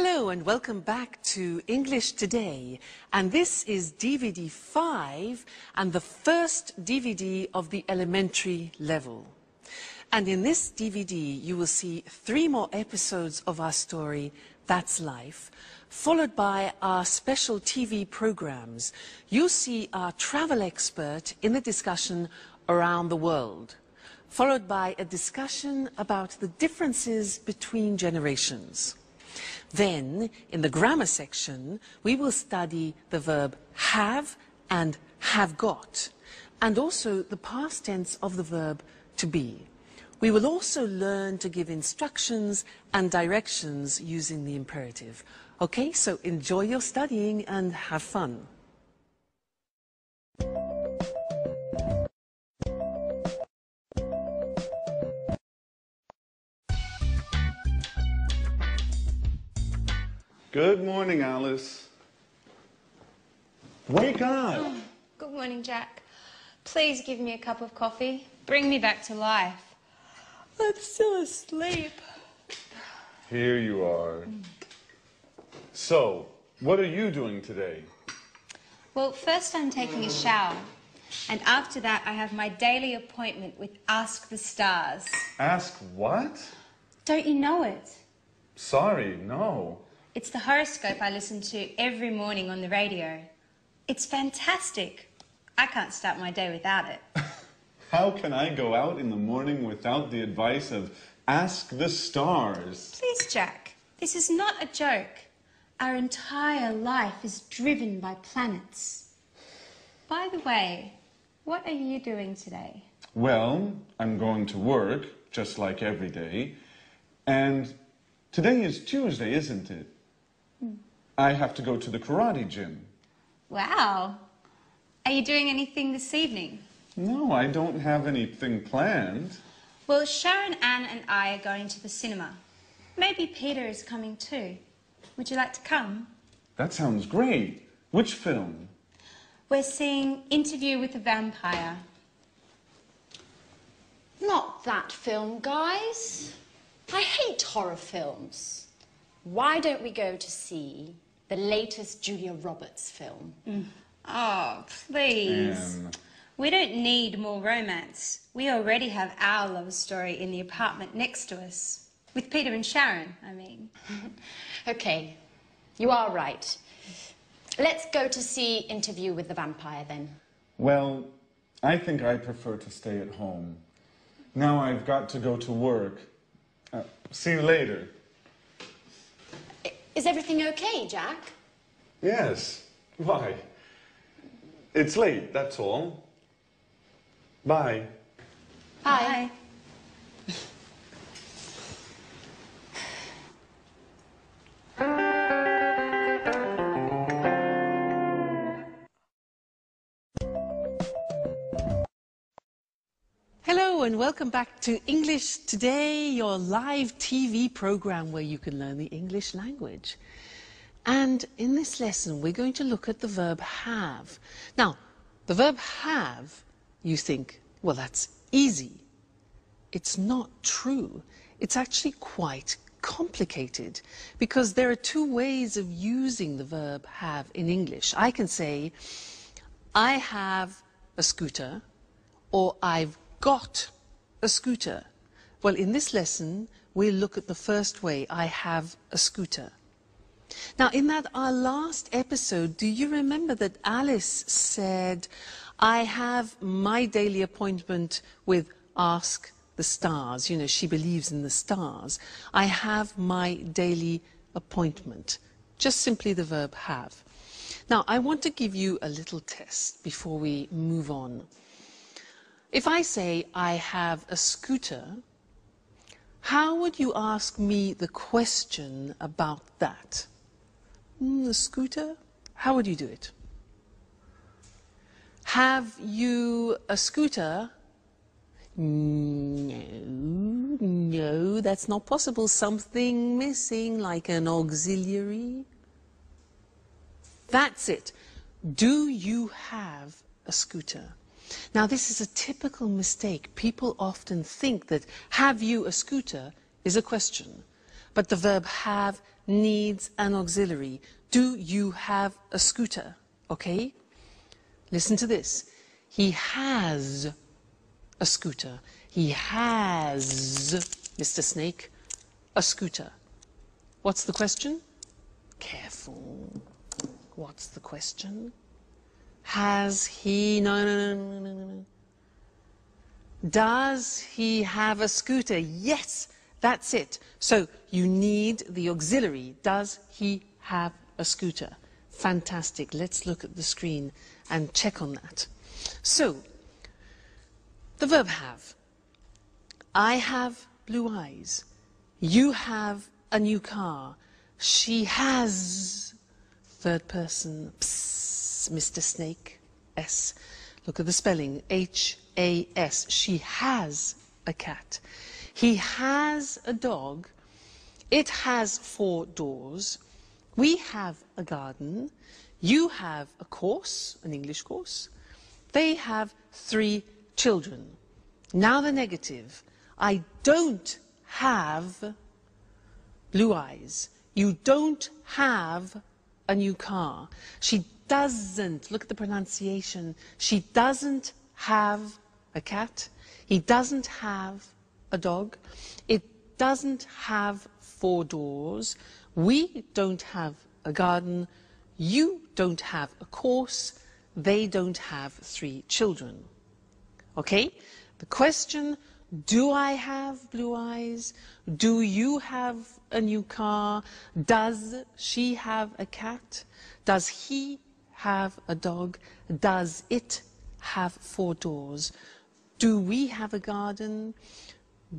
Hello and welcome back to English Today, and this is DVD 5 and the first DVD of the elementary level. And in this DVD you will see 3 more episodes of our story, That's Life, followed by our special TV programs. You'll see our travel expert in the discussion Around the World, followed by a discussion about the differences between generations. Then, in the grammar section, we will study the verb have and have got, and also the past tense of the verb to be. We will also learn to give instructions and directions using the imperative. Okay, so enjoy your studying and have fun. Good morning, Alice. Wake up! Oh, good morning, Jack. Please give me a cup of coffee. Bring me back to life. I'm still asleep. Here you are. So, what are you doing today? Well, first I'm taking a shower. And after that, I have my daily appointment with Ask the Stars. Ask what? Don't you know it? Sorry, no. It's the horoscope I listen to every morning on the radio. It's fantastic. I can't start my day without it. How can I go out in the morning without the advice of Ask the Stars? Please, Jack, this is not a joke. Our entire life is driven by planets. By the way, what are you doing today? Well, I'm going to work, just like every day. And today is Tuesday, isn't it? I have to go to the karate gym. Wow. Are you doing anything this evening? No, I don't have anything planned. Well, Sharon, Anne and I are going to the cinema. Maybe Peter is coming too. Would you like to come? That sounds great. Which film? We're seeing Interview with a Vampire. Not that film, guys. I hate horror films. Why don't we go to see the latest Julia Roberts film? Oh, please. We don't need more romance. We already have our love story in the apartment next to us. With Peter and Sharon, I mean. Okay, you are right. Let's go to see Interview with the Vampire, then. Well, I think I prefer to stay at home. Now I've got to go to work. See you later. Is everything okay, Jack? Yes. Why? It's late, that's all. Bye. Bye. Hello and welcome back to English Today, your live TV program where you can learn the English language. And in this lesson, we're going to look at the verb have. Now, the verb have, you think, well, that's easy. It's not true. It's actually quite complicated because there are 2 ways of using the verb have in English. I can say, I have a scooter, or I've got a scooter. Well, in this lesson, we'll look at the first way, I have a scooter. Now, in our last episode, do you remember that Alice said, I have my daily appointment with Ask the Stars. You know, she believes in the stars. I have my daily appointment. Just simply the verb have. Now, I want to give you a little test before we move on. If I say, I have a scooter, how would you ask me the question about that? The scooter? How would you do it? Have you a scooter? No, that's not possible. Something missing, like an auxiliary. That's it. Do you have a scooter? Now, this is a typical mistake. People often think that have you a scooter is a question, but the verb have needs an auxiliary. Do you have a scooter? Okay? Listen to this. He has a scooter. He has, Mr. Snake, a scooter. What's the question? Careful. What's the question? Has he... No. Does he have a scooter? Yes, that's it. So you need the auxiliary. Does he have a scooter? Fantastic. Let's look at the screen and check on that. So, the verb have. I have blue eyes. You have a new car. She has, third person, psst, Mr. Snake, S. Look at the spelling, H-A-S. She has a cat. He has a dog. It has 4 doors. We have a garden. You have a course, an English course. They have 3 children. Now the negative. I don't have blue eyes. You don't have a new car. She doesn't, look at the pronunciation, she doesn't have a cat. He doesn't have a dog. It doesn't have 4 doors. We don't have a garden. You don't have a course. They don't have 3 children. Okay? The question, do I have blue eyes? Do you have a new car? Does she have a cat? Does he have a dog? Does it have 4 doors? Do we have a garden?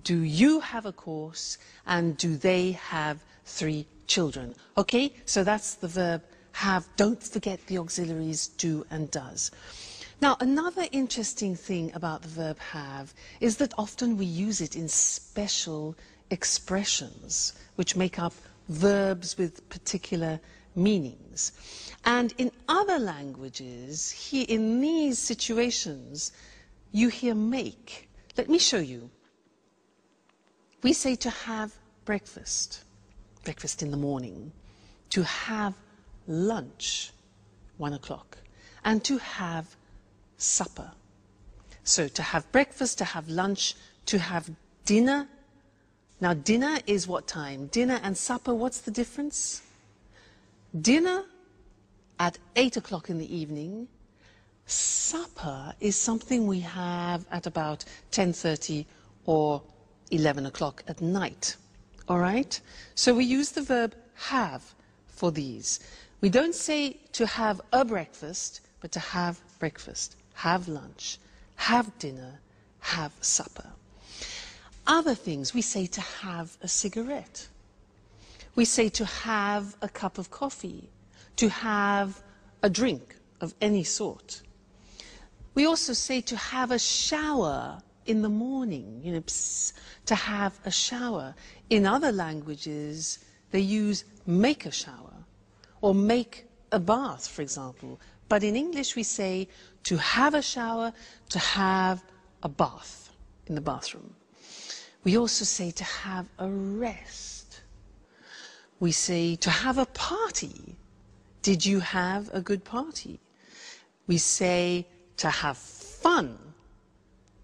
Do you have a course? And do they have 3 children? Okay, so that's the verb have. Don't forget the auxiliaries do and does. Now, another interesting thing about the verb have is that often we use it in special expressions which make up verbs with particular meanings. And in other languages, in these situations, you hear make. Let me show you. We say to have breakfast, breakfast in the morning, to have lunch, 1 o'clock, and to have supper. So to have breakfast, to have lunch, to have dinner. Now dinner is what time? Dinner and supper, what's the difference? Dinner at 8 o'clock in the evening. Supper is something we have at about 10:30 or 11 o'clock at night. All right? So we use the verb have for these. We don't say to have a breakfast, but to have breakfast, have lunch, have dinner, have supper. Other things, we say to have a cigarette. We say to have a cup of coffee, to have a drink of any sort. We also say to have a shower in the morning, you know, to have a shower. In other languages, they use make a shower or make a bath, for example. But in English, we say to have a shower, to have a bath in the bathroom. We also say to have a rest. We say to have a party. Did you have a good party? We say to have fun,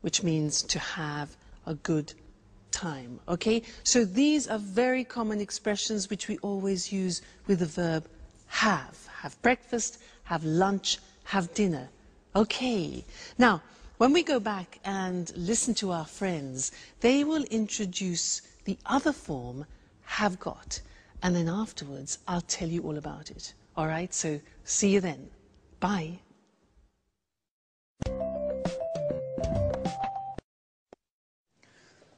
which means to have a good time, okay? So these are very common expressions which we always use with the verb have. Have breakfast, have lunch, have dinner. Okay. Now, when we go back and listen to our friends, they will introduce the other form, have got, and then afterwards I'll tell you all about it. All right? So see you then. Bye.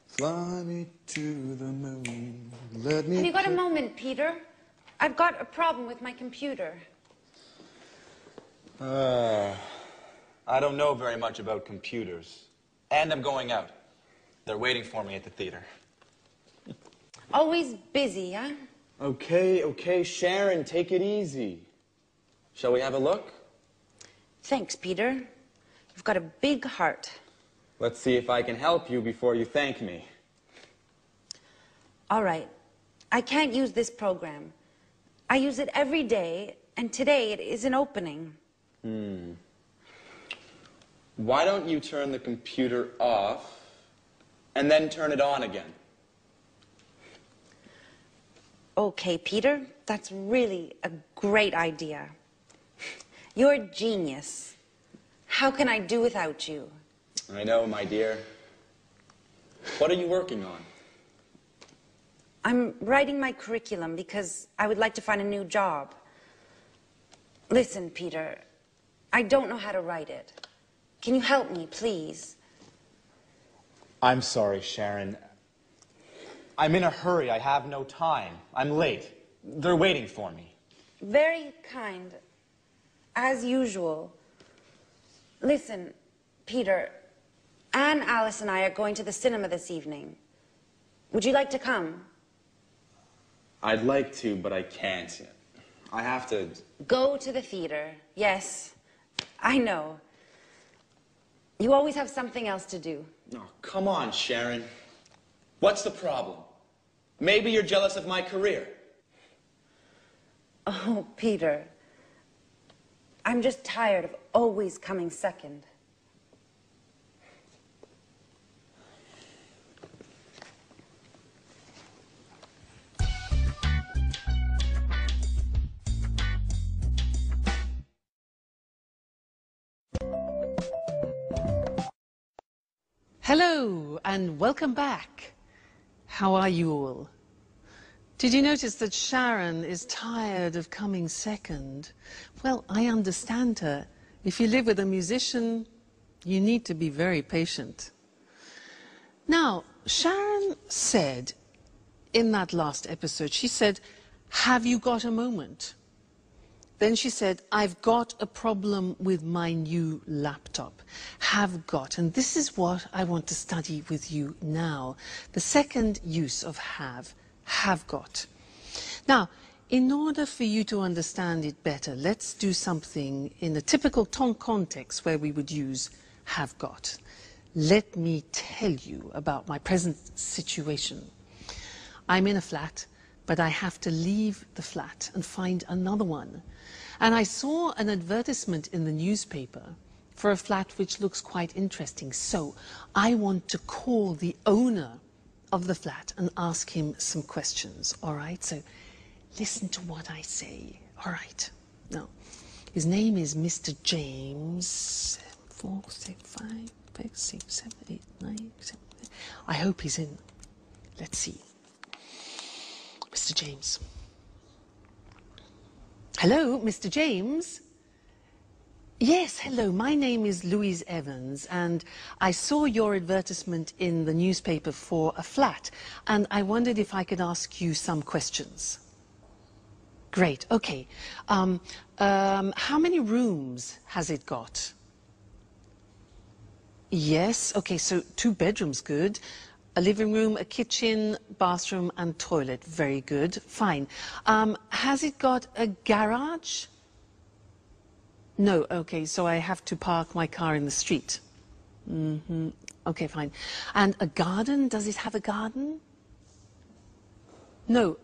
Fly me to the moon. Let me. Have you got a moment, Peter? I've got a problem with my computer. I don't know very much about computers. And I'm going out. They're waiting for me at the theater. Always busy, huh? Okay, Sharon, take it easy. Shall we have a look? Thanks, Peter. You've got a big heart. Let's see if I can help you before you thank me. All right. I can't use this program. I use it every day, and today it isn't opening. Why don't you turn the computer off and then turn it on again? Okay, Peter, that's really a great idea. You're a genius. How can I do without you? I know, my dear. What are you working on? I'm writing my curriculum because I would like to find a new job. Listen, Peter, I don't know how to write it. Can you help me, please? I'm sorry, Sharon. I'm in a hurry. I have no time. I'm late. They're waiting for me. Very kind, as usual. Listen, Peter, Anne, Alice, and I are going to the cinema this evening. Would you like to come? I'd like to, but I can't. I have to... Go to the theater. Yes, I know. You always have something else to do. Oh, come on, Sharon. What's the problem? Maybe you're jealous of my career. Oh, Peter, I'm just tired of always coming second. Hello and welcome back. How are you all? Did you notice that Sharon is tired of coming second? Well, I understand her. If you live with a musician, you need to be very patient. Now, Sharon said in that last episode, she said, "Have you got a moment?" Then she said, "I've got a problem with my new laptop." Have got. And this is what I want to study with you now. The second use of have got. Now, in order for you to understand it better, let's do something in a typical context where we would use have got. Let me tell you about my present situation. I'm in a flat, but I have to leave the flat and find another one. And I saw an advertisement in the newspaper for a flat which looks quite interesting. So I want to call the owner of the flat and ask him some questions. All right, so listen to what I say. All right. Now, his name is Mr. James. 4, 6, 5, 6, 7, 8, 9, 7. I hope he's in. Let's see. Mr. James. Hello, Mr. James. Yes, hello. My name is Louise Evans, and I saw your advertisement in the newspaper for a flat, and I wondered if I could ask you some questions. Great, okay. How many rooms has it got? Yes, okay, so 2 bedrooms, good. A living room, a kitchen, bathroom, and toilet, very good, fine. Has it got a garage? No, okay, so I have to park my car in the street. Okay, fine. And a garden, does it have a garden? No,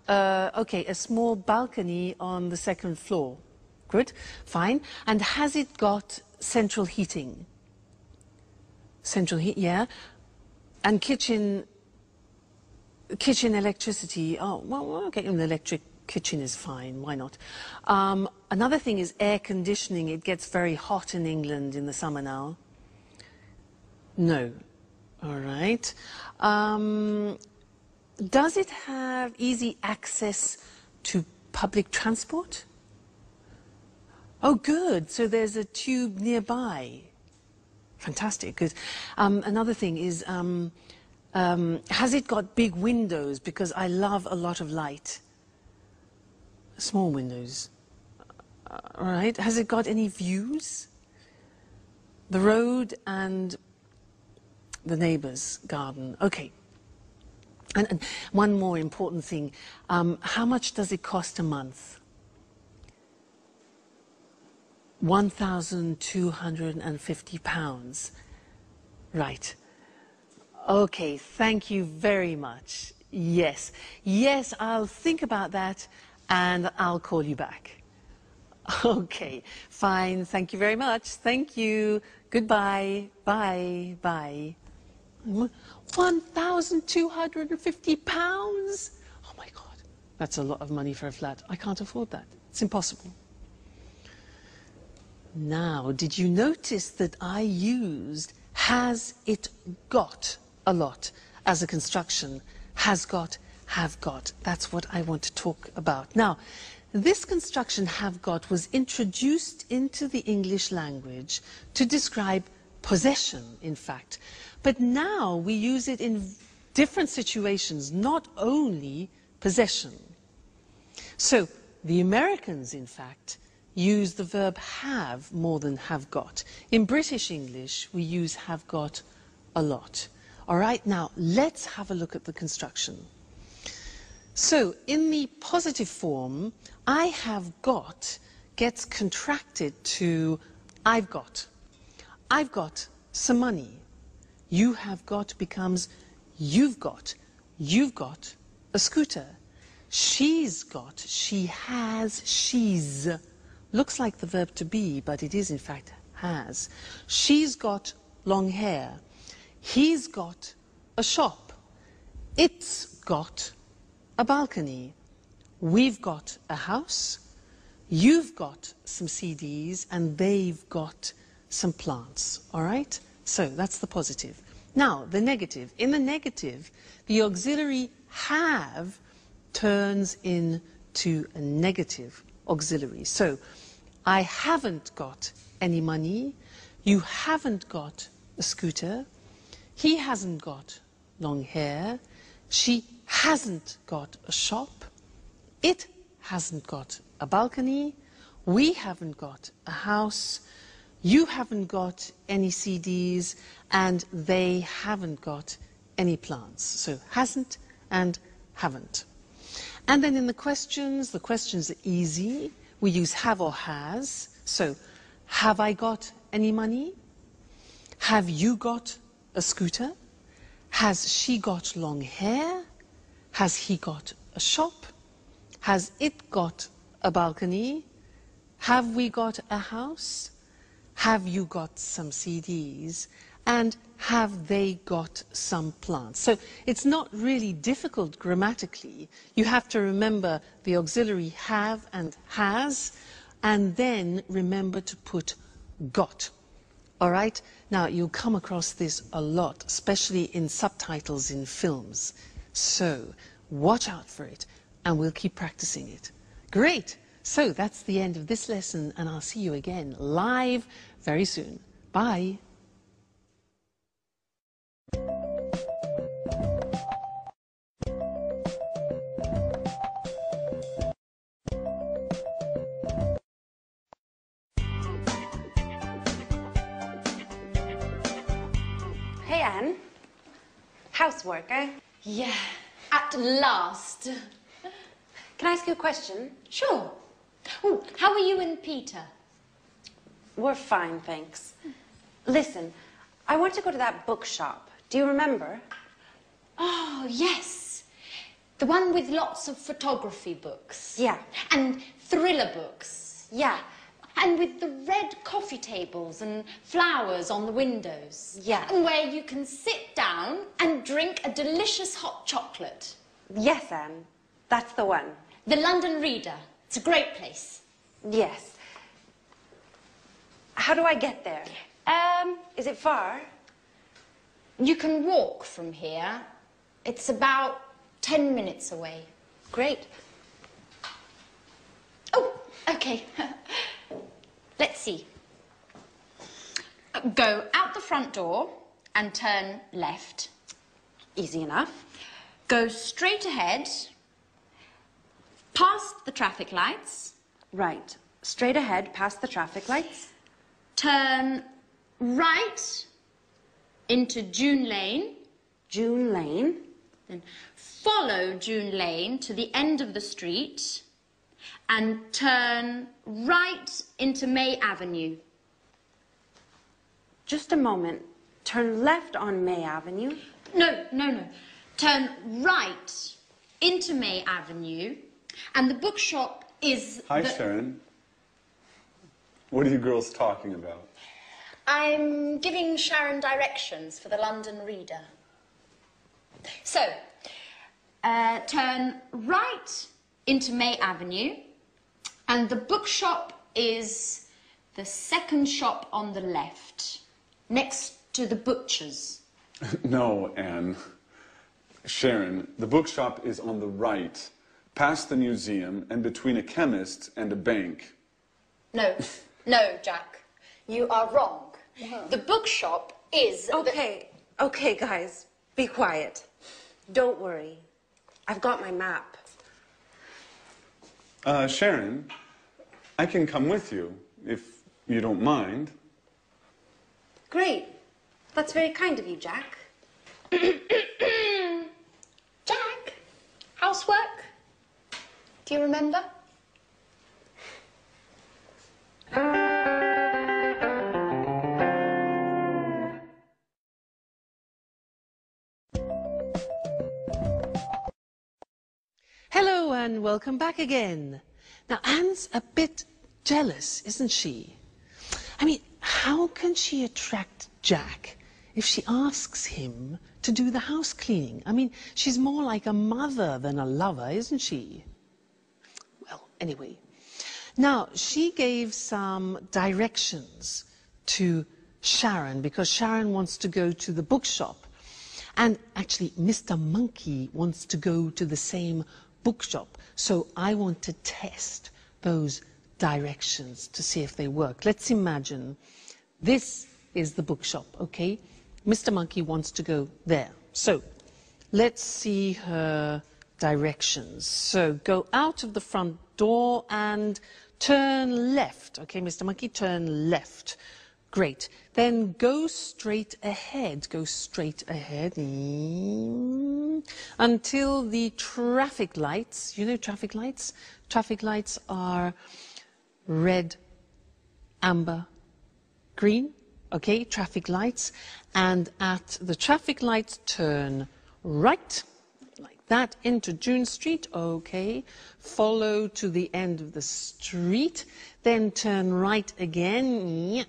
okay, a small balcony on the 2nd floor. Good, fine. And has it got central heating? Central heat, yeah. And kitchen electricity, oh, well, okay, an electric kitchen is fine, why not? Another thing is air conditioning. It gets very hot in England in the summer now. No, all right. Does it have easy access to public transport? Oh, good, so there's a tube nearby. Fantastic, good. Another thing is, has it got big windows? Because I love a lot of light. Small windows. All right. Has it got any views? The road and the neighbour's garden. Okay. And one more important thing. How much does it cost a month? £1,250. Right. Okay, thank you very much. Yes. Yes, I'll think about that and I'll call you back. Okay, fine. Thank you very much. Thank you. Goodbye. Bye. Bye. £1,250? Oh my God. That's a lot of money for a flat. I can't afford that. It's impossible. Now, did you notice that I used has it got a lot as a construction? Has got, have got. That's what I want to talk about. Now, this construction have got was introduced into the English language to describe possession, in fact. But now we use it in different situations, not only possession. So the Americans, in fact, use the verb have more than have got. In British English, we use have got a lot. All right, now let's have a look at the construction. So in the positive form, I have got gets contracted to I've got. I've got some money. You have got becomes you've got. You've got a scooter. She's got, she has, she's. Looks like the verb to be, but it is in fact has. She's got long hair. He's got a shop. It's got a balcony. We've got a house. You've got some CDs and they've got some plants. All right? So that's the positive. Now, the negative. In the negative, the auxiliary have turns into a negative auxiliary. So, I haven't got any money. You haven't got a scooter. He hasn't got long hair. She hasn't got a shop. It hasn't got a balcony. We haven't got a house. You haven't got any CDs. And they haven't got any plants. So hasn't and haven't. And then in the questions are easy. We use have or has. So, have I got any money? Have you got a scooter? Has she got long hair? Has he got a shop? Has it got a balcony? Have we got a house? Have you got some CDs? And have they got some plants? So it's not really difficult grammatically. You have to remember the auxiliary have and has, and then remember to put got. All right? Now, you'll come across this a lot, especially in subtitles in films. So watch out for it, and we'll keep practicing it. Great! So that's the end of this lesson, and I'll see you again live very soon. Bye. Hey, Anne. Housework, eh? Yeah, at last. Can I ask you a question? Sure. Oh, how are you and Peter? We're fine, thanks. Listen, I want to go to that bookshop. Do you remember? Oh, yes. The one with lots of photography books. Yeah. And thriller books. Yeah. And with the red coffee tables and flowers on the windows. Yeah. And where you can sit down and drink a delicious hot chocolate. Yes, Anne. That's the one. The London Reader. It's a great place. Yes. How do I get there? Is it far? You can walk from here. It's about 10 minutes away. Great. Oh, okay. Let's see. Go out the front door and turn left. Easy enough. Go straight ahead, past the traffic lights. Right. Straight ahead, past the traffic lights. Turn right into June Lane. June Lane. Then follow June Lane to the end of the street and turn right into May Avenue. Just a moment. Turn left on May Avenue. No. turn right into May Avenue, and the bookshop is Hi, Sharon. What are you girls talking about? I'm giving Sharon directions for the London Reader. So, turn right into May Avenue, and the bookshop is the second shop on the left, next to the butcher's. No, Anne. Sharon, the bookshop is on the right, past the museum and between a chemist and a bank. No, no, Jack. You are wrong. The bookshop is... Okay, guys, be quiet. Don't worry. I've got my map. Sharon, I can come with you, if you don't mind. Great. That's very kind of you, Jack. Jack, housework? Do you remember? Hello and welcome back again. Now Anne's a bit jealous, isn't she? I mean, how can she attract Jack if she asks him to do the house cleaning? I mean, she's more like a mother than a lover, isn't she? Well, anyway. Now, she gave some directions to Sharon because Sharon wants to go to the bookshop. And actually, Mr. Monkey wants to go to the same bookshop. So I want to test those directions to see if they work. Let's imagine this is the bookshop, okay? Mr. Monkey wants to go there. So let's see her directions. So go out of the front door and turn left. Okay, Mr. Monkey, turn left. Great. Then go straight ahead. Go straight ahead until the traffic lights, you know traffic lights? Traffic lights are red, amber, green. Okay, traffic lights. And at the traffic lights, turn right, like that, into June Street. Okay, follow to the end of the street. Then turn right again.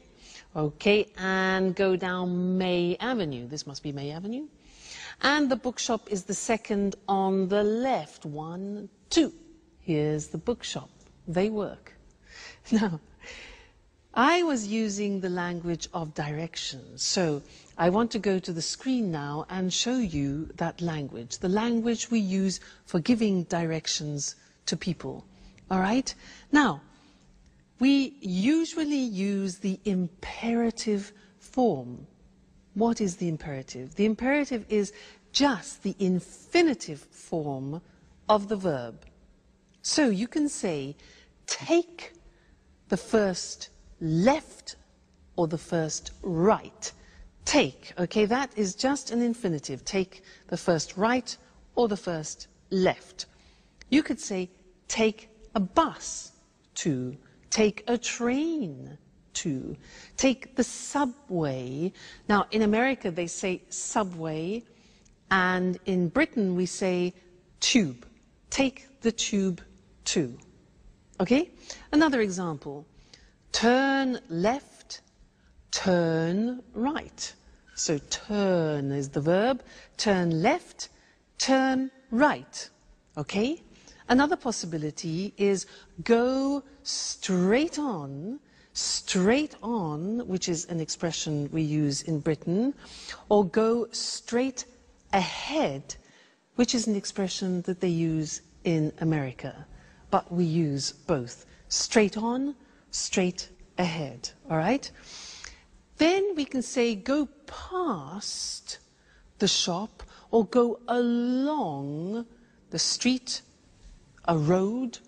Okay, and go down May Avenue. This must be May Avenue. And the bookshop is the second on the left. 1, 2. Here's the bookshop. They work. Now, I was using the language of directions. So I want to go to the screen now and show you that language, the language we use for giving directions to people. All right? Now, we usually use the imperative form. What is the imperative? The imperative is just the infinitive form of the verb. So you can say, take the first left or the first right. Take, okay, that is just an infinitive. Take the first right or the first left. You could say, take a bus to. Take a train to. Take the subway. Now, in America, they say subway, and in Britain, we say tube. Take the tube to. Okay? Another example. Turn left, turn right. So turn is the verb. Turn left, turn right. Okay? Another possibility is go straight on, which is an expression we use in Britain, or go straight ahead, which is an expression that they use in America. But we use both. Straight on, straight ahead. All right? Then we can say go past the shop or go along the street, a road,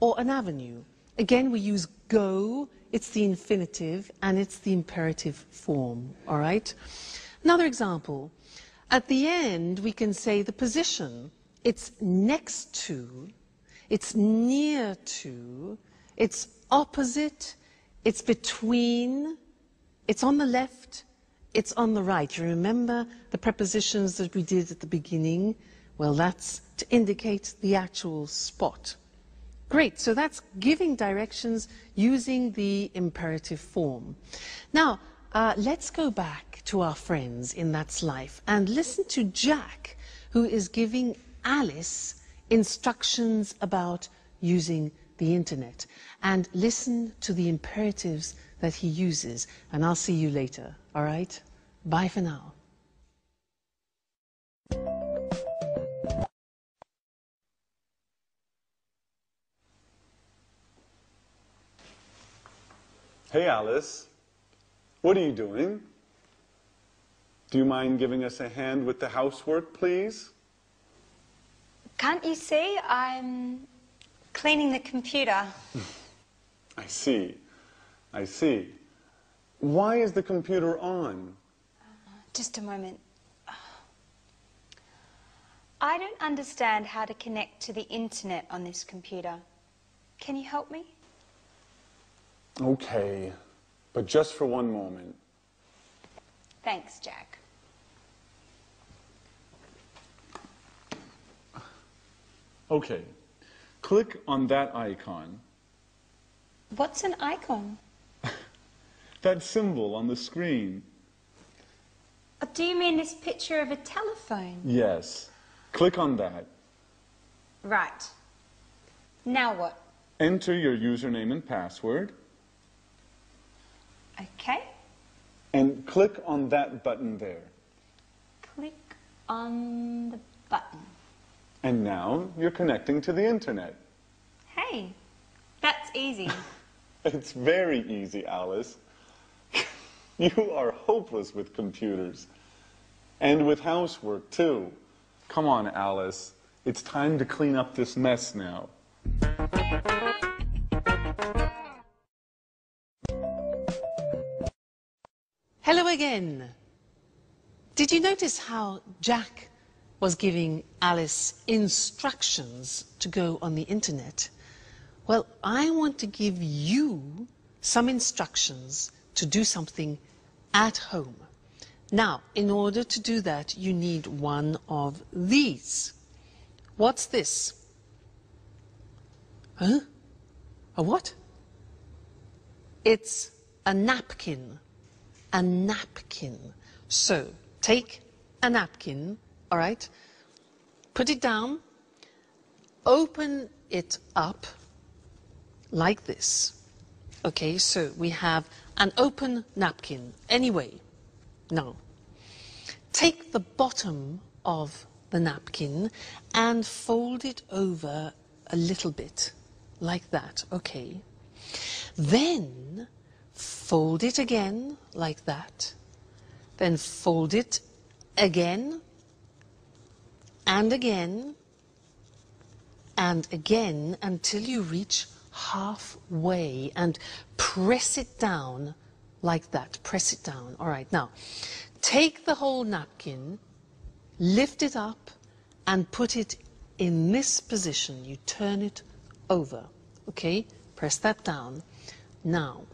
or an avenue. Again, we use go, it's the infinitive, and it's the imperative form, all right? Another example, at the end, we can say the position. It's next to, it's near to, it's opposite, it's between, it's on the left, it's on the right. You remember the prepositions that we did at the beginning? Well, that's to indicate the actual spot. Great, so that's giving directions using the imperative form. Now, let's go back to our friends in That's Life and listen to Jack, who is giving Alice instructions about using the internet. And listen to the imperatives that he uses, and I'll see you later, all right? Bye for now. Hey, Alice. What are you doing? Do you mind giving us a hand with the housework, please? Can't you see? I'm cleaning the computer. I see. I see. Why is the computer on? Just a moment. I don't understand how to connect to the internet on this computer. Can you help me? Okay, but just for one moment. Thanks, Jack. Okay, click on that icon. What's an icon? That symbol on the screen. Do you mean this picture of a telephone? Yes, click on that. Right. Now what? Enter your username and password. Okay. And click on that button there. Click on the button. And now you're connecting to the internet. Hey, that's easy. It's very easy, Alice. You are hopeless with computers. And with housework, too. Come on, Alice. It's time to clean up this mess now. Hello again. Did you notice how Jack was giving Alice instructions to go on the internet? Well, I want to give you some instructions to do something at home. Now, in order to do that, you need one of these. What's this? Huh? A what? It's a napkin. A napkin. So, take a napkin, all right? Put it down. Open it up like this. Okay, so we have an open napkin. Anyway, now, take the bottom of the napkin and fold it over a little bit, like that, okay? Then, fold it again, like that. Then fold it again, and again, and again, until you reach halfway, and press it down like that. Press it down. All right, now, take the whole napkin, lift it up, and put it in this position. You turn it over, okay? Press that down. Now,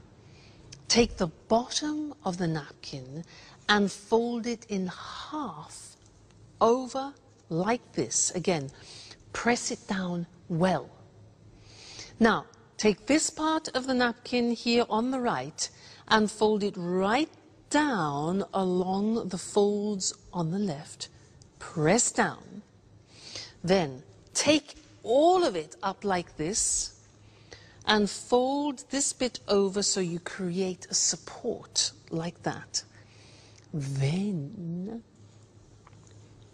take the bottom of the napkin and fold it in half over like this. Again, press it down well. Now, take this part of the napkin here on the right and fold it right down along the folds on the left. Press down. Then take all of it up like this and fold this bit over so you create a support like that. Then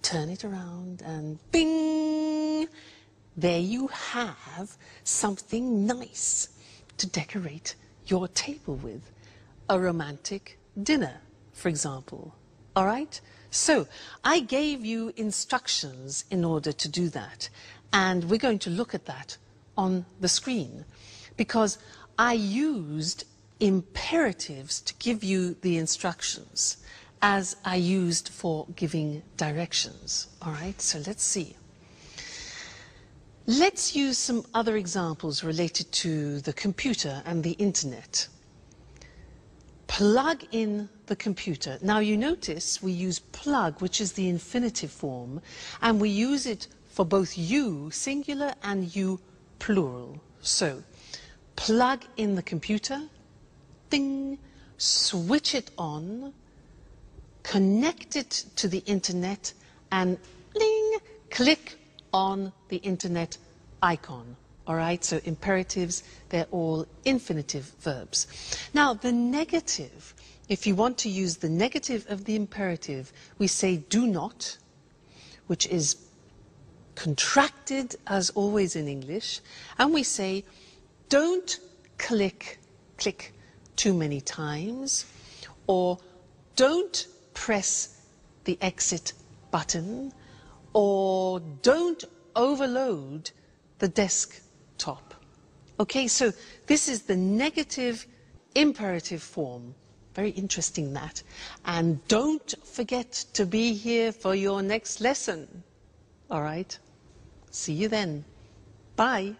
turn it around and bing! There you have something nice to decorate your table with. A romantic dinner, for example. All right? So, I gave you instructions in order to do that. And we're going to look at that on the screen. Because I used imperatives to give you the instructions as I used for giving directions. All right? So let's see. Let's use some other examples related to the computer and the internet. Plug in the computer. Now you notice we use plug, which is the infinitive form, and we use it for both you, singular, and you, plural. So, plug in the computer, ding, switch it on, connect it to the internet, and ding, click on the internet icon. All right, so imperatives, they're all infinitive verbs. Now, the negative, if you want to use the negative of the imperative, we say do not, which is contracted as always in English, and we say don't click too many times, or don't press the exit button, or don't overload the desktop. Okay, so this is the negative imperative form. Very interesting, that. And don't forget to be here for your next lesson. All right? See you then. Bye.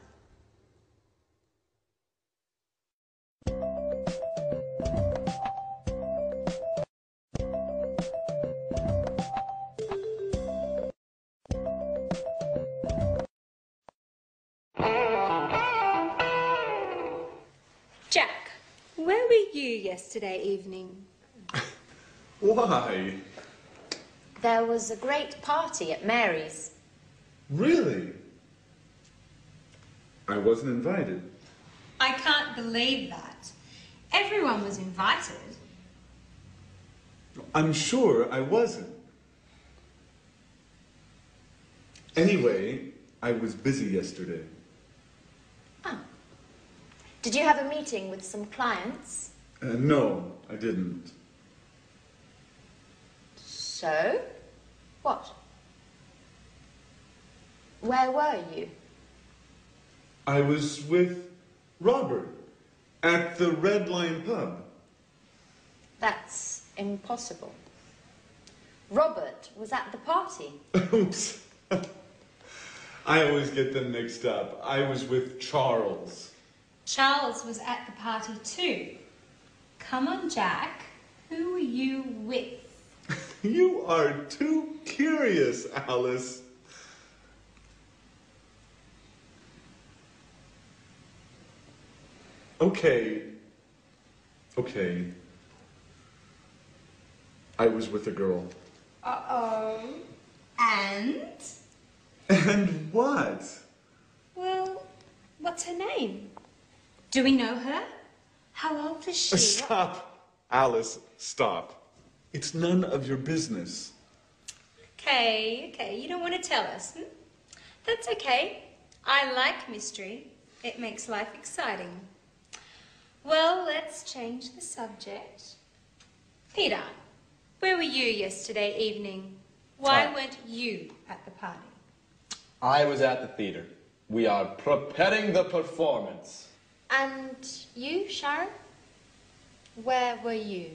Jack, where were you yesterday evening? Why? There was a great party at Mary's. Really? I wasn't invited. I can't believe that. Everyone was invited. I'm sure I wasn't. Anyway, I was busy yesterday. Oh. Did you have a meeting with some clients? No, I didn't. So? What? Where were you? I was with Robert at the Red Lion pub. That's impossible. Robert was at the party. Oops. I always get them mixed up. I was with Charles. Charles was at the party too. Come on, Jack. Who were you with? You are too curious, Alice. Okay. I was with a girl. Uh-oh. And? And what? Well, what's her name? Do we know her? How old is she? Stop, Alice, stop. It's none of your business. Okay, you don't want to tell us. That's okay. I like mystery. It makes life exciting. Well, let's change the subject. Peter, where were you yesterday evening? Why weren't you at the party? I was at the theater. We are preparing the performance. And you, Sharon? Where were you?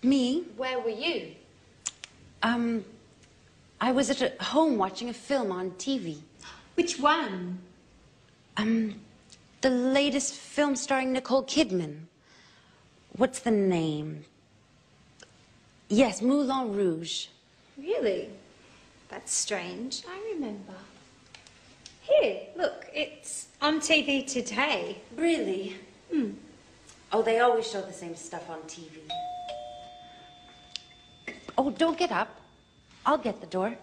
Me? Where were you? I was at home watching a film on TV. Which one? The latest film starring Nicole Kidman. What's the name? Yes, Moulin Rouge. Really? That's strange. I remember. Here, look, it's on TV today. Really? Oh, they always show the same stuff on TV. Oh, don't get up. I'll get the door.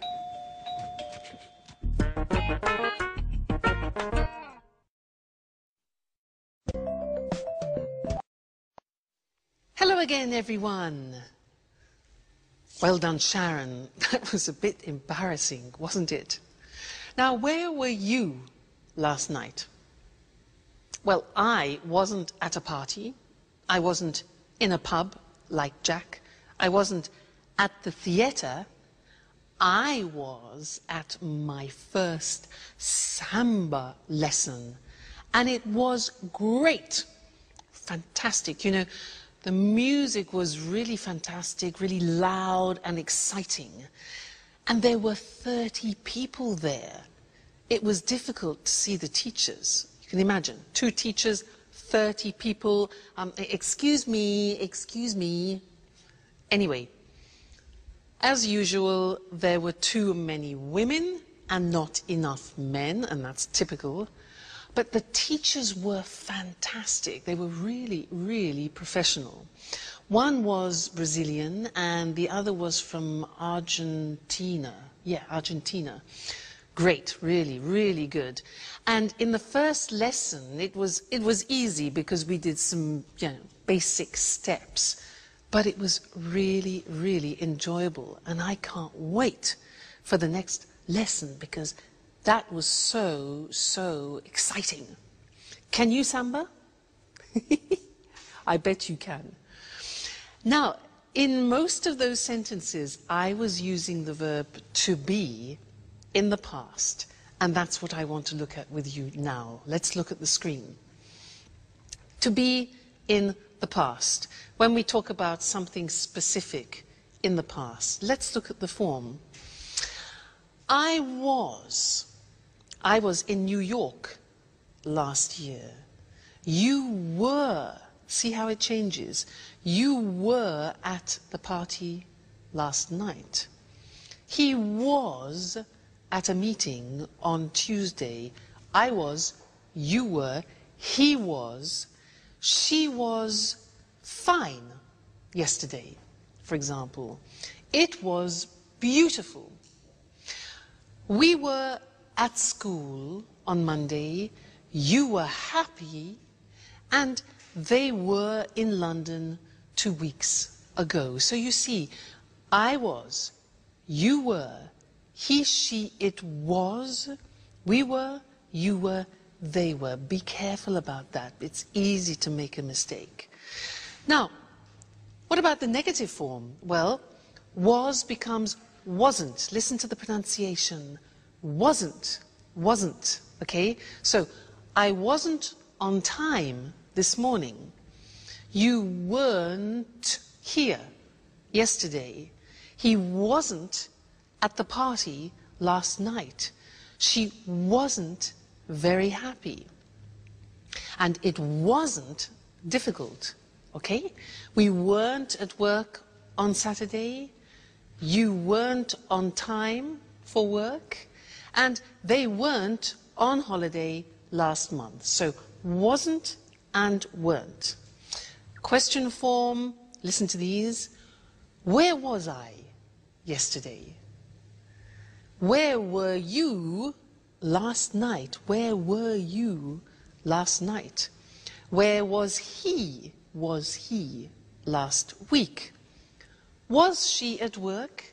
Hello again, everyone. Well done, Sharon. That was a bit embarrassing, wasn't it? Now, where were you last night? Well, I wasn't at a party. I wasn't in a pub like Jack. I wasn't at the theatre. I was at my first samba lesson, and it was great. Fantastic. You know, the music was really fantastic, really loud and exciting. And there were 30 people there. It was difficult to see the teachers. You can imagine, 2 teachers, 30 people. Excuse me. Anyway, as usual, there were too many women and not enough men, and that's typical. But the teachers were fantastic. They were really, really professional. One was Brazilian and the other was from Argentina. Yeah, Argentina. Great, really, really good. And in the first lesson, it was easy because we did some, basic steps. But it was really, really enjoyable. And I can't wait for the next lesson because that was so, so exciting. Can you samba? I bet you can. Now, in most of those sentences, I was using the verb to be in the past. And that's what I want to look at with you now. Let's look at the screen. To be in the past. When we talk about something specific in the past, let's look at the form. I was in New York last year. You were, see how it changes? You were at the party last night. He was at a meeting on Tuesday. I was, you were, he was, she was fine yesterday, for example. It was beautiful. We were at school on Monday, you were happy, and they were in London 2 weeks ago. So you see, I was, you were, he, she, it was, we were, you were, they were. Be careful about that. It's easy to make a mistake. Now, what about the negative form? Well, was becomes wasn't. Listen to the pronunciation. Wasn't, wasn't, okay? So, I wasn't on time this morning. You weren't here yesterday. He wasn't at the party last night. She wasn't very happy. And it wasn't difficult, okay? We weren't at work on Saturday. You weren't on time for work. And they weren't on holiday last month. So wasn't and weren't. Question form, listen to these. Where was I yesterday? Where were you last night? Where were you last night? Where was he last week? Was she at work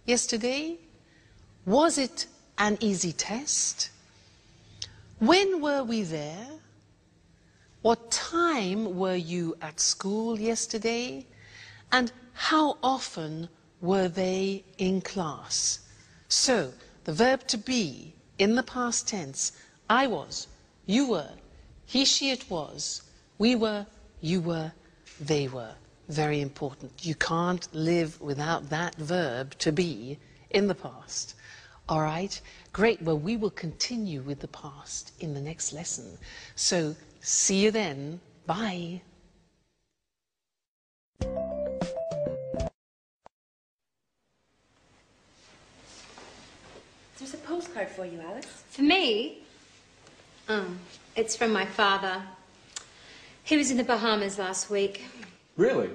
yesterday? Was it an easy test? When were we there? What time were you at school yesterday? And how often were they in class? So, the verb to be in the past tense, I was, you were, he, she, it was, we were, you were, they were. Very important. You can't live without that verb to be in the past. All right? Great. Well, we will continue with the past in the next lesson. So, see you then. Bye. There's a postcard for you, Alice. For me? Oh, it's from my father. He was in the Bahamas last week. Really?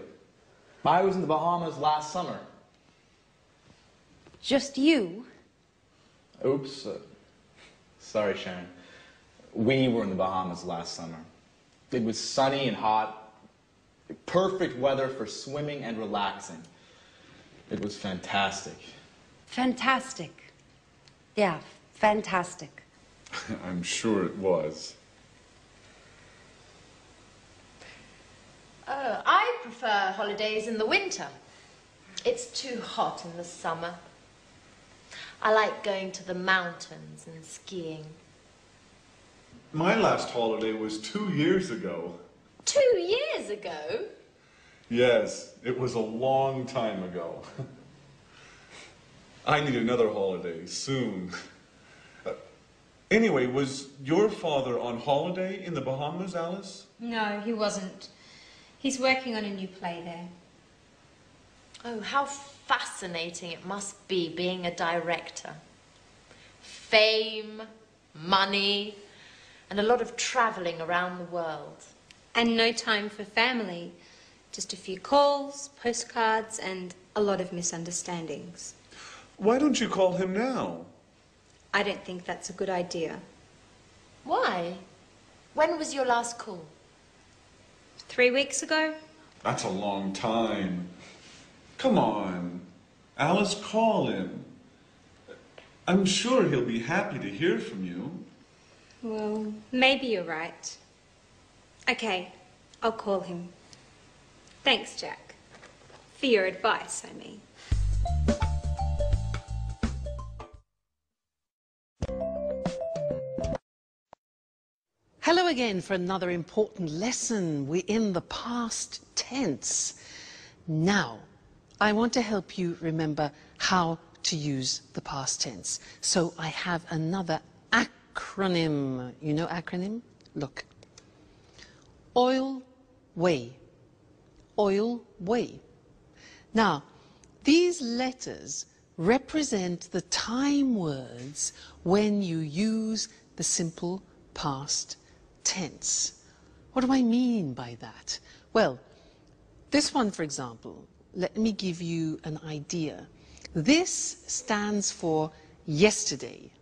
I was in the Bahamas last summer. Just you? Oops. Sorry, Sharon. We were in the Bahamas last summer. It was sunny and hot. Perfect weather for swimming and relaxing. It was fantastic. Fantastic. Yeah, fantastic. I'm sure it was. I prefer holidays in the winter. It's too hot in the summer. I like going to the mountains and skiing. My last holiday was 2 years ago. 2 years ago? Yes, it was a long time ago. I need another holiday soon. Anyway, was your father on holiday in the Bahamas, Alice? No, he wasn't. He's working on a new play there. Oh, how fascinating it must be being a director. Fame, money, and a lot of travelling around the world. And no time for family. Just a few calls, postcards, and a lot of misunderstandings. Why don't you call him now? I don't think that's a good idea. Why? When was your last call? 3 weeks ago? That's a long time. Come on. Alice, call him. I'm sure he'll be happy to hear from you. Well, maybe you're right. Okay, I'll call him. Thanks, Jack. For your advice, I mean. Hello again for another important lesson. We're in the past tense. Now, I want to help you remember how to use the past tense. So I have another acronym. You know acronym? Look. Oil, way. Oil, way. Now, these letters represent the time words when you use the simple past tense. What do I mean by that? Well, this one, for example, let me give you an idea. This stands for yesterday,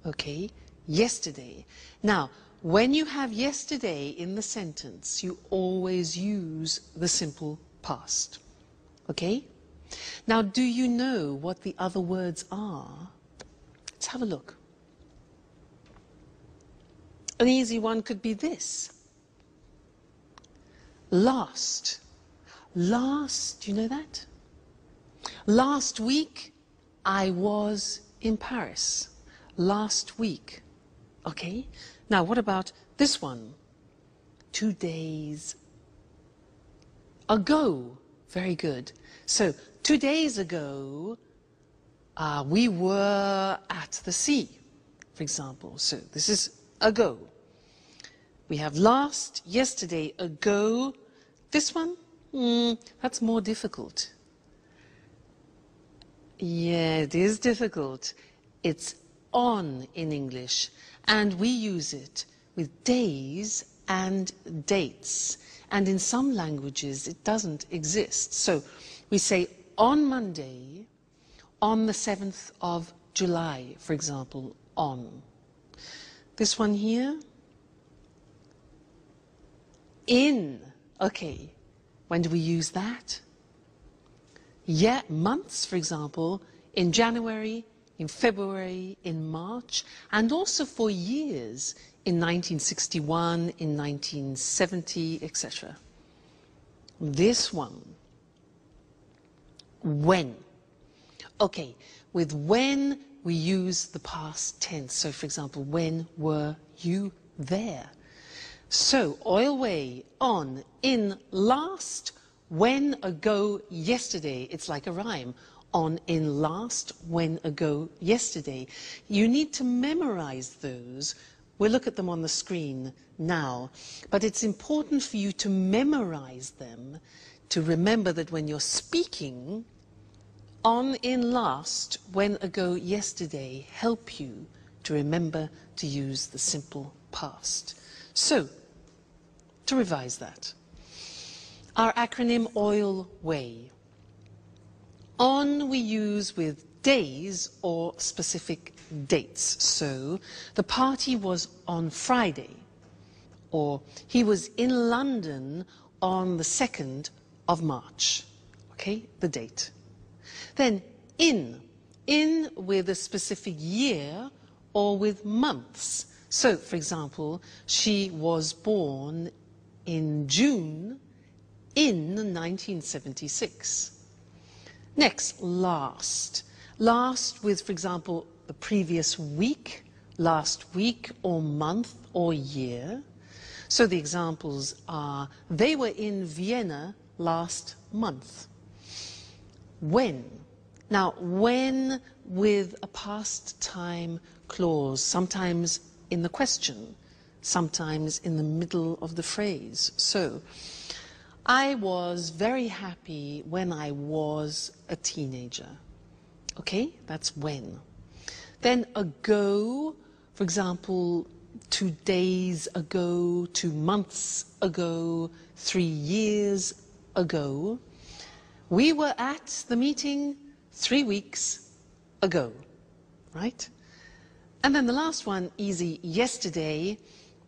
okay? Yesterday. Now, when you have yesterday in the sentence, you always use the simple past, okay? Now, do you know what the other words are? Let's have a look. An easy one could be this. Last. Last, do you know that? Last week, I was in Paris. Last week. Okay? Now, what about this one? 2 days ago. Very good. So, 2 days ago, we were at the sea, for example. So, this is ago. We have last, yesterday, ago. This one? That's more difficult. Yeah, it is difficult. It's on in English, and we use it with days and dates. And in some languages, it doesn't exist. So we say on Monday, on the 7th of July, for example, on. This one here, in. Okay, when do we use that? Yeah, months, for example, in January, in February, in March, and also for years, in 1961, in 1970, etc. This one, when. Okay, with when we use the past tense. So, for example, when were you there? So, oil way, on, in, last, when, ago, yesterday. It's like a rhyme. On, in, last, when, ago, yesterday. You need to memorize those. We'll look at them on the screen now. But it's important for you to memorize them, to remember that when you're speaking, on, in, last, when, ago, yesterday help you to remember to use the simple past. So, to revise that, our acronym OIL WAY. On we use with days or specific dates. So, the party was on Friday, or he was in London on the 2nd of March. Okay, the date. Then in with a specific year or with months. So, for example, she was born in June in 1976. Next, last. Last with, for example, the previous week, last week or month or year. So the examples are, they were in Vienna last month. When. Now, when with a past time clause, sometimes in the question, sometimes in the middle of the phrase. So, I was very happy when I was a teenager. Okay, that's when. Then ago, for example, 2 days ago, 2 months ago, 3 years ago. We were at the meeting 3 weeks ago, right? And then the last one, easy, yesterday,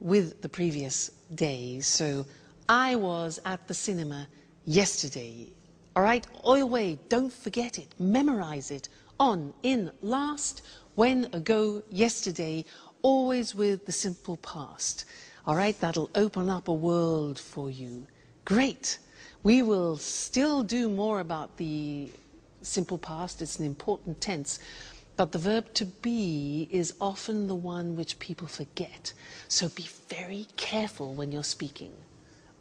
with the previous day. So I was at the cinema yesterday. All right, always, don't forget it, memorize it. On, in, last, when, ago, yesterday, always with the simple past. All right, that'll open up a world for you. Great. We will still do more about the simple past. It's an important tense. But the verb to be is often the one which people forget. So be very careful when you're speaking.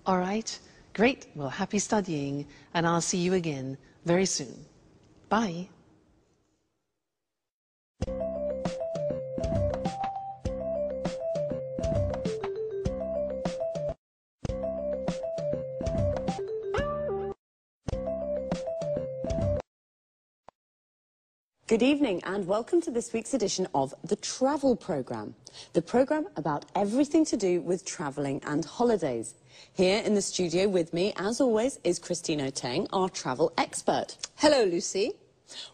All right? Great. Well, happy studying, and I'll see you again very soon. Bye. Good evening and welcome to this week's edition of The Travel Programme, the programme about everything to do with travelling and holidays. Here in the studio with me, as always, is Christine Oteng, our travel expert. Hello, Lucy.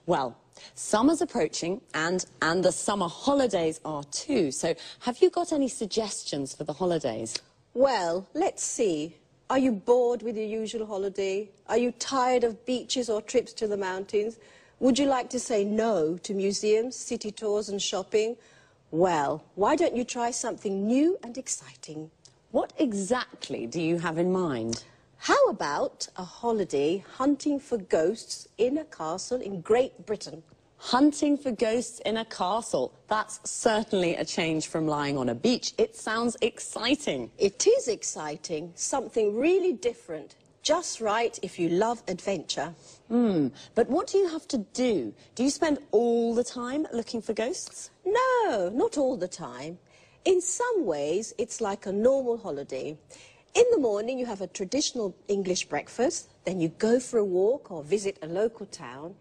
Well, summer's approaching and the summer holidays are too, so have you got any suggestions for the holidays? Well, let's see. Are you bored with your usual holiday? Are you tired of beaches or trips to the mountains? Would you like to say no to museums, city tours and shopping? Well, why don't you try something new and exciting? What exactly do you have in mind? How about a holiday hunting for ghosts in a castle in Great Britain? Hunting for ghosts in a castle. That's certainly a change from lying on a beach. It sounds exciting. It is exciting. Something really different. Just right if you love adventure. But what do you have to do? Do you spend all the time looking for ghosts? No, not all the time. In some ways, it's like a normal holiday. In the morning, you have a traditional English breakfast, then you go for a walk or visit a local town.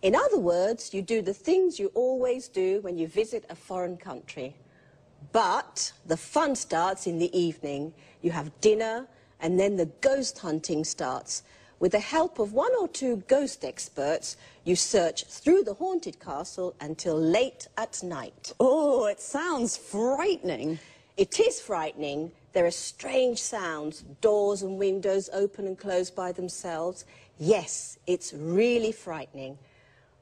In other words, you do the things you always do when you visit a foreign country. But the fun starts in the evening. You have dinner, and then the ghost hunting starts. With the help of 1 or 2 ghost experts, you search through the haunted castle until late at night. Oh, it sounds frightening. It is frightening. There are strange sounds, doors and windows open and close by themselves. Yes, it's really frightening,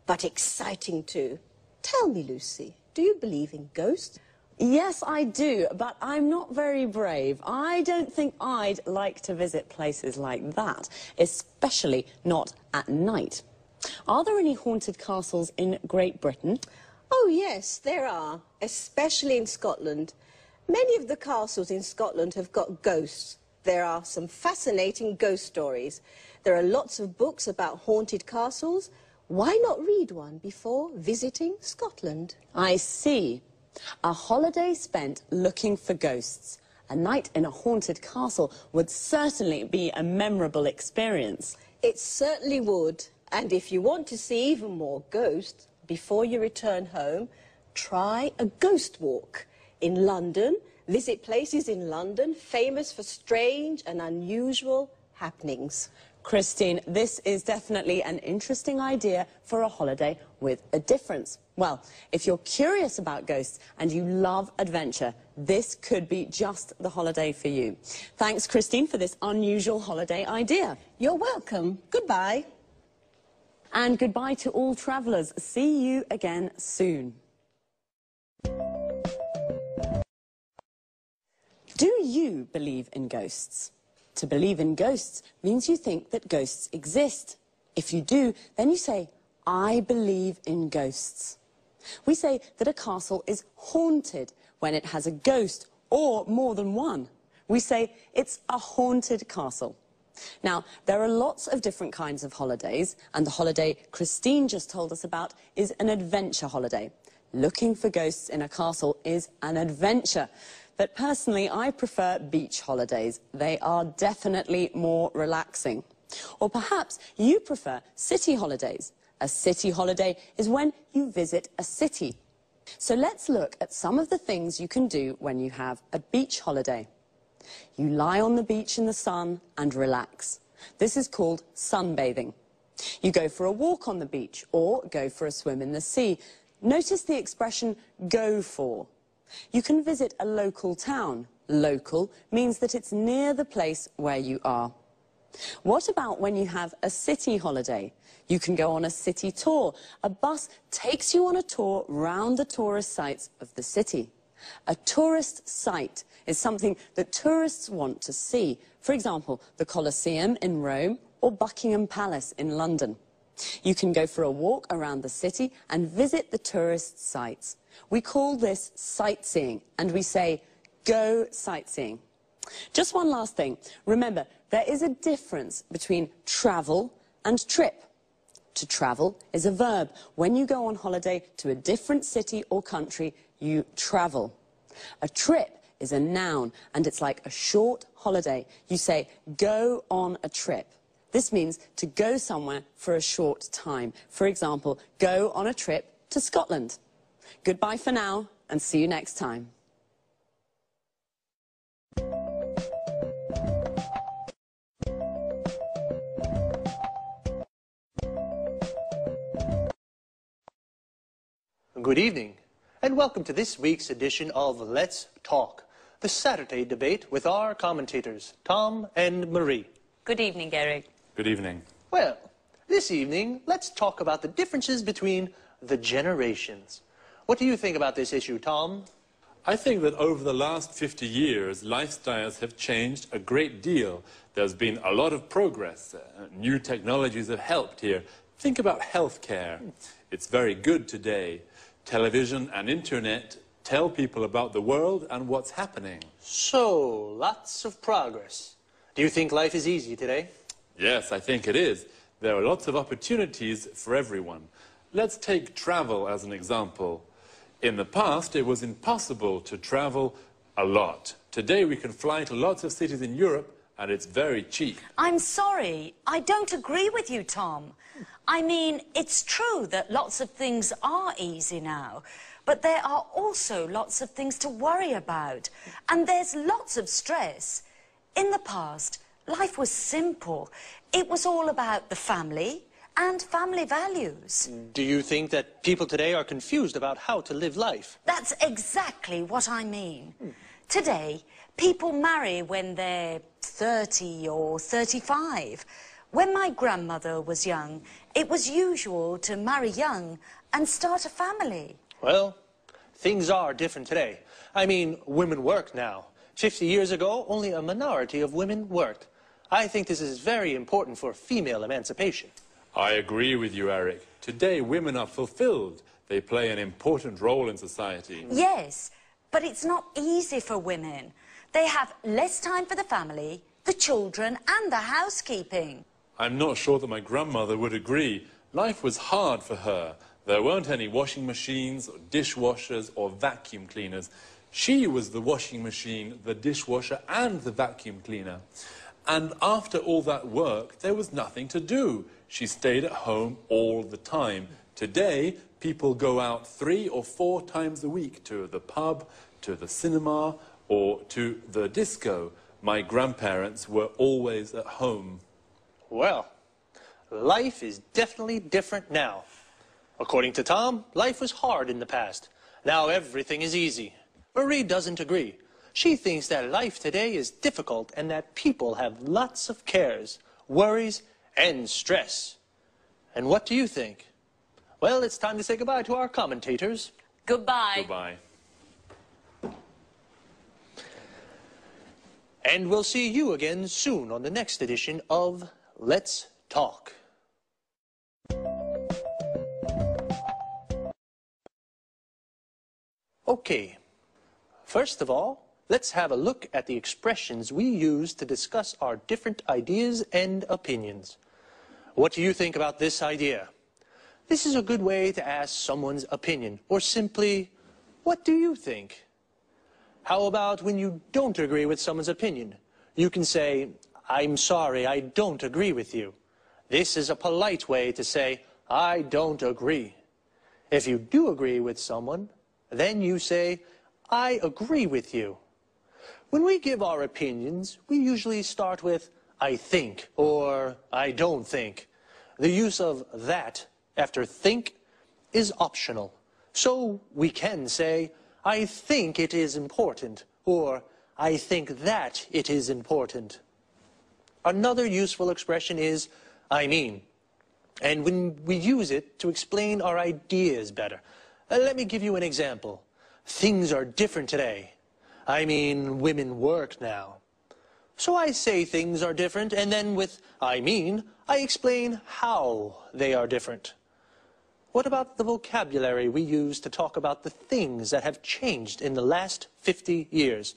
but exciting too. Tell me, Lucy, do you believe in ghosts? Yes, I do, but I'm not very brave. I don't think I'd like to visit places like that, especially not at night. Are there any haunted castles in Great Britain? Oh, yes, there are, especially in Scotland. Many of the castles in Scotland have got ghosts. There are some fascinating ghost stories. There are lots of books about haunted castles. Why not read one before visiting Scotland? I see. A holiday spent looking for ghosts. A night in a haunted castle would certainly be a memorable experience. It certainly would. And if you want to see even more ghosts before you return home, try a ghost walk. In London, visit places in London famous for strange and unusual happenings. Christine, this is definitely an interesting idea for a holiday with a difference. Well, if you're curious about ghosts and you love adventure, this could be just the holiday for you. Thanks, Christine, for this unusual holiday idea. You're welcome. Goodbye. And goodbye to all travellers. See you again soon. Do you believe in ghosts? To believe in ghosts means you think that ghosts exist. If you do, then you say, I believe in ghosts. We say that a castle is haunted when it has a ghost or more than one. We say it's a haunted castle. Now, there are lots of different kinds of holidays, and the holiday Christine just told us about is an adventure holiday. Looking for ghosts in a castle is an adventure. but personally I prefer beach holidays. They are definitely more relaxing. Or perhaps you prefer city holidays. A city holiday is when you visit a city. So let's look at some of the things you can do when you have a beach holiday. You lie on the beach in the sun and relax. This is called sunbathing. You go for a walk on the beach or go for a swim in the sea. Notice the expression go for. You can visit a local town. Local means that it's near the place where you are. What about when you have a city holiday? You can go on a city tour. A bus takes you on a tour round the tourist sites of the city. A tourist site is something that tourists want to see. For example, the Colosseum in Rome or Buckingham Palace in London. You can go for a walk around the city and visit the tourist sites. We call this sightseeing, and we say, go sightseeing. Just one last thing. Remember, there is a difference between travel and trip. To travel is a verb. When you go on holiday to a different city or country, you travel. A trip is a noun, and it's like a short holiday. You say, go on a trip. This means to go somewhere for a short time. For example, go on a trip to Scotland. Goodbye for now, and see you next time. Good evening, and welcome to this week's edition of Let's Talk, the Saturday debate with our commentators, Tom and Marie. Good evening, Eric. Good evening. Well, this evening, let's talk about the differences between the generations. What do you think about this issue, Tom? I think that over the last 50 years, lifestyles have changed a great deal. There's been a lot of progress. New technologies have helped here. Think about healthcare. It's very good today. Television and internet tell people about the world and what's happening. So, lots of progress. Do you think life is easy today? Yes, I think it is. There are lots of opportunities for everyone. Let's take travel as an example. In the past, it was impossible to travel a lot. Today, we can fly to lots of cities in Europe, and it's very cheap. I'm sorry, I don't agree with you, Tom. I mean, it's true that lots of things are easy now, but there are also lots of things to worry about, and there's lots of stress. In the past, life was simple. It was all about the family and family values. Do you think that people today are confused about how to live life? That's exactly what I mean. Today, people marry when they're 30 or 35. When my grandmother was young, it was usual to marry young and start a family. Well, things are different today. I mean, women work now. 50 years ago, only a minority of women worked. I think this is very important for female emancipation. I agree with you, Eric. Today, women are fulfilled. They play an important role in society. Yes, but it's not easy for women. They have less time for the family, the children, and the housekeeping. I'm not sure that my grandmother would agree. Life was hard for her. There weren't any washing machines, or dishwashers, or vacuum cleaners. She was the washing machine, the dishwasher, and the vacuum cleaner. And after all that work, there was nothing to do. She stayed at home all the time. Today, people go out 3 or 4 times a week to the pub, to the cinema, or to the disco. My grandparents were always at home. Well, life is definitely different now. According to Tom, life was hard in the past. Now everything is easy. Marie doesn't agree. She thinks that life today is difficult and that people have lots of cares, worries, and stress. And what do you think? Well, it's time to say goodbye to our commentators. Goodbye. Goodbye. And we'll see you again soon on the next edition of Let's Talk. Okay, first of all, let's have a look at the expressions we use to discuss our different ideas and opinions. What do you think about this idea? This is a good way to ask someone's opinion, or simply, what do you think? How about when you don't agree with someone's opinion? You can say, I'm sorry, I don't agree with you. This is a polite way to say, I don't agree. If you do agree with someone, then you say, I agree with you. When we give our opinions, we usually start with, I think, or I don't think. The use of that after think is optional. So we can say, I think it is important, or I think that it is important. Another useful expression is, I mean. And when we use it to explain our ideas better. Let me give you an example. Things are different today. I mean, women work now. So I say things are different, and then with I mean, I explain how they are different. What about the vocabulary we use to talk about the things that have changed in the last 50 years?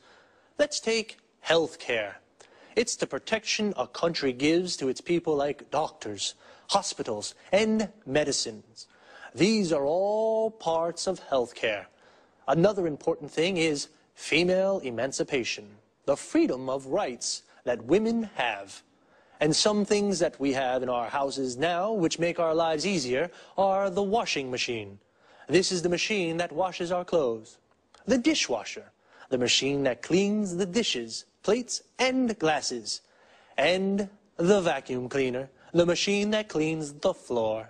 Let's take healthcare. It's the protection a country gives to its people like doctors, hospitals, and medicines. These are all parts of healthcare. Another important thing is female emancipation, the freedom of rights that women have. And some things that we have in our houses now, which make our lives easier, are the washing machine. This is the machine that washes our clothes. The dishwasher, the machine that cleans the dishes, plates, and glasses. And the vacuum cleaner, the machine that cleans the floor.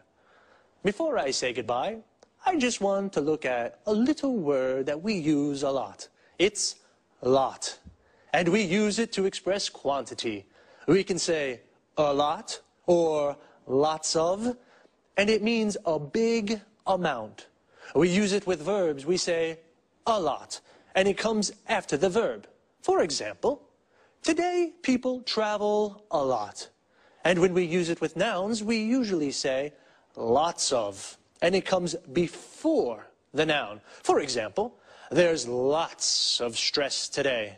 Before I say goodbye, I just want to look at a little word that we use a lot. It's lot. And we use it to express quantity. We can say a lot or lots of, and it means a big amount. We use it with verbs. We say a lot, and it comes after the verb. For example, today people travel a lot. And when we use it with nouns, we usually say lots of, and it comes before the noun. For example, there's lots of stress today.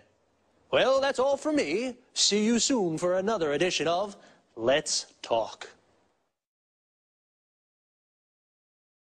Well, that's all from me. See you soon for another edition of Let's Talk.